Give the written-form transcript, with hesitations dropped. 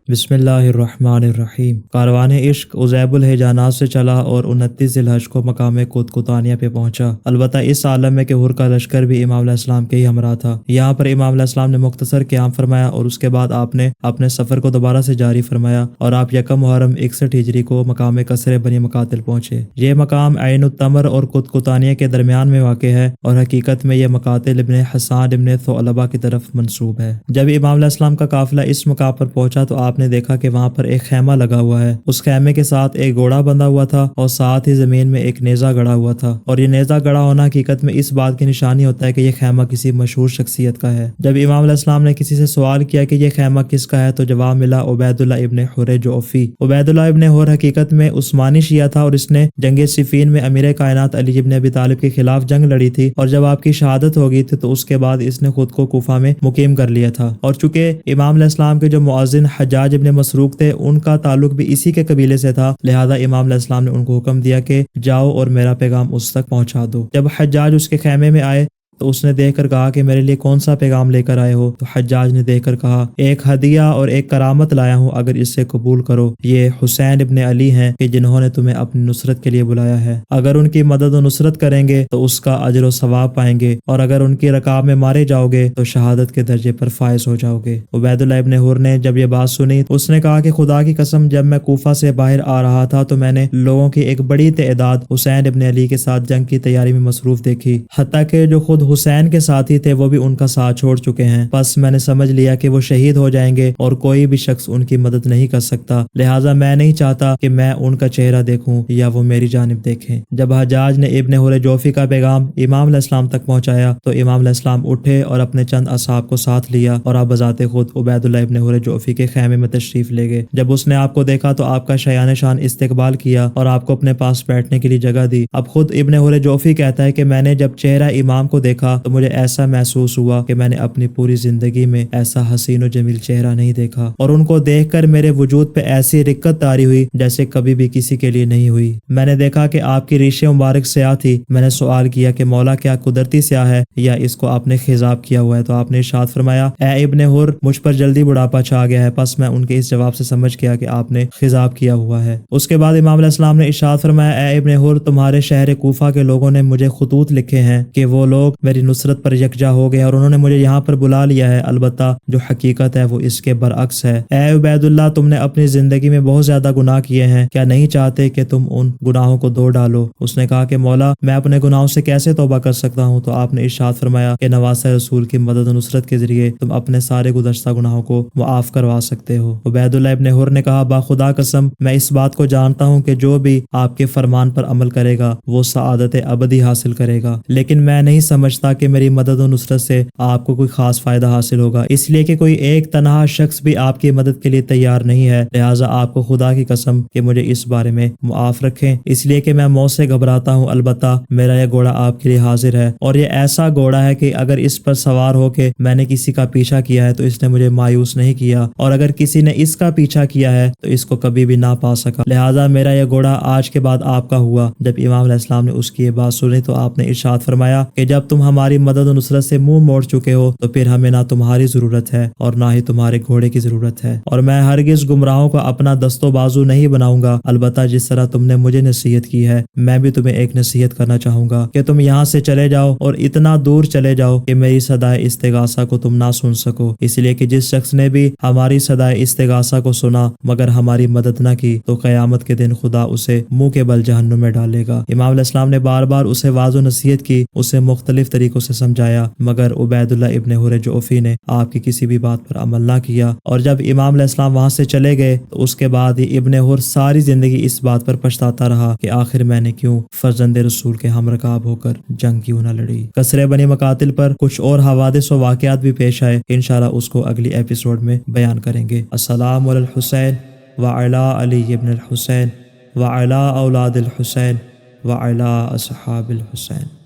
بسم اللہ الرحمن الرحیم۔ کاروان عشق عزیب الحجانات سے چلا اور 29 ذی الحج کو مقام قطقطانیہ پہ پہنچا۔ البتہ اس عالم میں کہ حر کا لشکر بھی امام علیہ السلام کے ہی ہمراہ تھا۔ یہاں پر امام علیہ السلام نے مختصر قیام فرمایا اور اس کے بعد آپ نے اپنے سفر کو دوبارہ سے جاری فرمایا اور آپ یکم محرم 61 ہجری کو مقام قصر بنی مقاتل پہنچے۔ یہ مقام عین التمر اور قطقطانیہ کے درمیان میں واقع ہے اور حقیقت میں یہ مقاتل ابن حسان ابن ثعلبہ کی طرف منسوب ہے۔ جب امام علیہ السلام کا قافلہ اس مقام پر پہنچا تو آپ نے دیکھا کہ وہاں پر ایک خیمہ لگا ہوا ہے۔ اس خیمے کے ساتھ ایک گھوڑا بندھا ہوا تھا اور ساتھ ہی زمین میں ایک نیزہ گڑا ہوا تھا، اور یہ نیزہ گڑا ہونا حقیقت میں اس بات کی نشانی ہوتا ہے کہ یہ خیمہ کسی مشہور شخصیت کا ہے۔ جب امام علیہ السلام نے کسی سے سوال کیا کہ یہ خیمہ کس کا ہے تو جواب ملا عبید اللہ ابن حر جعفی۔ عبید اللہ ابن حر حقیقت میں عثمانی شیعہ تھا اور اس نے جنگ صفین میں امیر کائنات علی ابن ابی طالب کے خلاف جنگ لڑی تھی، اور جب آپ کی شہادت ہو گئی تھی تو اس کے بعد اس نے خود کو کوفہ میں مقیم کر لیا تھا۔ اور چونکہ امام علیہ السلام کے جو مؤذن حجاج ابن مسروق تھے ان کا تعلق بھی اسی کے قبیلے سے تھا، لہذا امام علیہ السلام نے ان کو حکم دیا کہ جاؤ اور میرا پیغام اس تک پہنچا دو۔ جب حجاج اس کے خیمے میں آئے تو اس نے دیکھ کر کہا کہ میرے لیے کون سا پیغام لے کر آئے ہو؟ تو حجاج نے دیکھ کر کہا ایک ہدیہ اور ایک کرامت لایا ہوں، اگر اس سے قبول کرو۔ یہ حسین ابن علی ہیں کہ جنہوں نے تمہیں اپنی نصرت کے لیے بلایا ہے، اگر ان کی مدد و نصرت کریں گے تو اس کا اجر و ثواب پائیں گے، اور اگر ان کی رکاب میں مارے جاؤ گے تو شہادت کے درجے پر فائز ہو جاؤ گے۔ عبید اللہ ابن حر نے جب یہ بات سنی اس نے کہا کہ خدا کی قسم جب میں کوفہ سے باہر آ رہا تھا تو میں نے لوگوں کی ایک بڑی تعداد حسین ابن علی کے ساتھ جنگ کی تیاری میں مصروف دیکھی، حتیٰ کہ جو خود حسین کے ساتھ تھے وہ بھی ان کا ساتھ چھوڑ چکے ہیں۔ بس میں نے سمجھ لیا کہ وہ شہید ہو جائیں گے اور کوئی بھی شخص ان کی مدد نہیں کر سکتا، لہٰذا میں نہیں چاہتا کہ میں ان کا چہرہ دیکھوں یا وہ میری جانب دیکھیں۔ جب حجاج نے ابن حر جعفی کا پیغام امام علیہ السلام تک پہنچایا تو امام علیہ السلام اٹھے اور اپنے چند اصحاب کو ساتھ لیا اور آپ بذات خود عبید اللہ ابن حر جعفی کے خیمے میں تشریف لے گئے۔ جب اس نے آپ کو دیکھا تو آپ کا شایان شان استقبال کیا اور آپ کو اپنے پاس بیٹھنے کے لیے جگہ دی۔ اب خود ابن حر جعفی کہتا ہے کہ میں نے جب چہرہ امام کو دیکھا تو مجھے ایسا محسوس ہوا کہ میں نے اپنی پوری زندگی میں ایسا حسین و جمیل چہرہ نہیں دیکھا، اور ان کو دیکھ کر میرے وجود پہ ایسی رقت طاری ہوئی جیسے کبھی بھی کسی کے لیے نہیں ہوئی۔ میں نے دیکھا کہ آپ کی ریش مبارک سیاہ تھی۔ میں نے سوال کیا کہ مولا کیا قدرتی سیاہ ہے یا اس کو آپ نے خضاب کیا ہوا ہے؟ تو آپ نے ارشاد فرمایا اے ابن حر مجھ پر جلدی بڑھاپا چھا گیا ہے، پس میں ان کے اس جواب سے سمجھ گیا کہ آپ نے خضاب کیا ہوا ہے۔ اس کے بعد امام علیہ السلام نے ارشاد فرمایا اے ابن حر تمہارے شہر کوفہ کے لوگوں نے مجھے خطوط لکھے ہیں کہ وہ لوگ میری نصرت پر یکجا ہو گئے اور انہوں نے مجھے یہاں پر بلا لیا ہے، البتہ جو حقیقت ہے وہ اس کے برعکس ہے۔ اے عبید اللہ تم نے اپنی زندگی میں بہت زیادہ گناہ کیے ہیں، کیا نہیں چاہتے کہ تم ان گناہوں کو دھو ڈالو؟ اس نے کہا کہ مولا میں اپنے گناہوں سے کیسے توبہ کر سکتا ہوں؟ تو آپ نے ارشاد فرمایا کہ نواسہ رسول کی مدد و نصرت کے ذریعے تم اپنے سارے گزشتہ گناہوں کو معاف کروا سکتے ہو۔ عبید اللہ ابن حر نے کہا با خدا قسم میں اس بات کو جانتا ہوں کہ جو بھی آپ کے فرمان پر عمل کرے گا وہ سعادت ابدی حاصل کرے گا، لیکن میں نہیں سمجھتا کہ میری مدد و نصرت سے آپ کو کوئی خاص فائدہ حاصل ہوگا، اس لیے کہ کوئی ایک تنہا شخص بھی آپ کی مدد کے لیے تیار نہیں ہے، لہٰذا آپ کو خدا کی قسم کہ مجھے اس بارے میں معاف رکھیں، اس لیے کہ میں موت سے گھبراتا ہوں، البتہ میرا یہ گھوڑا آپ کے لیے حاضر ہے، اور یہ ایسا گھوڑا ہے کہ اگر اس پر سوار ہو کے میں نے کسی کا پیچھا کیا ہے تو اس نے مجھے مایوس نہیں کیا، اور اگر کسی نے اس کا پیچھا کیا ہے تو اس کو کبھی بھی نہ پا سکا، لہٰذا میرا یہ گھوڑا آج کے بعد آپ کا ہوا۔ جب امام علیہ السلام نے اس کی یہ بات سنی تو آپ نے ارشاد فرمایا کہ جب تم ہماری مدد و نصرت سے منہ موڑ چکے ہو تو پھر ہمیں نہ تمہاری ضرورت ہے اور نہ ہی تمہارے گھوڑے کی ضرورت ہے، اور میں ہرگز گمراہوں کو اپنا دست و بازو نہیں بناؤں گا، البتہ جس طرح تم نے مجھے نصیحت کی ہے میں بھی تمہیں ایک نصیحت کرنا چاہوں گا کہ تم یہاں سے چلے جاؤ اور اتنا دور چلے جاؤ کہ میری صدائے استغاثہ کو تم نہ سن سکو، اس لیے کہ جس شخص نے بھی ہماری صدائے استغاثہ کو سنا مگر ہماری مدد نہ کی تو قیامت کے دن خدا اسے منہ کے بل جہنم میں ڈالے گا۔ امام علیہ السلام نے بار بار اسے واضح و نصیحت کی، اسے مختلف طریقوں سے سمجھایا، مگر عبید اللہ ابن حر جعفی نے آپ کی کسی بھی بات پر عمل نہ کیا، اور جب امام علیہ السلام وہاں سے چلے گئے تو اس کے بعد ہی ابن حر ساری زندگی اس بات پر پچھتاتا رہا کہ آخر میں نے کیوں فرزند رسول کے ہم رکاب ہو کر جنگ کیوں نہ لڑی۔ قصر بنی مقاتل پر کچھ اور حوادث و واقعات بھی پیش آئے، انشاءاللہ اس کو اگلی ایپیسوڈ میں بیان کریں گے۔ السلام علی الحسین وعلی علی ابن الحسین وعلی اولاد الحسین وعلی اصحاب الحسین۔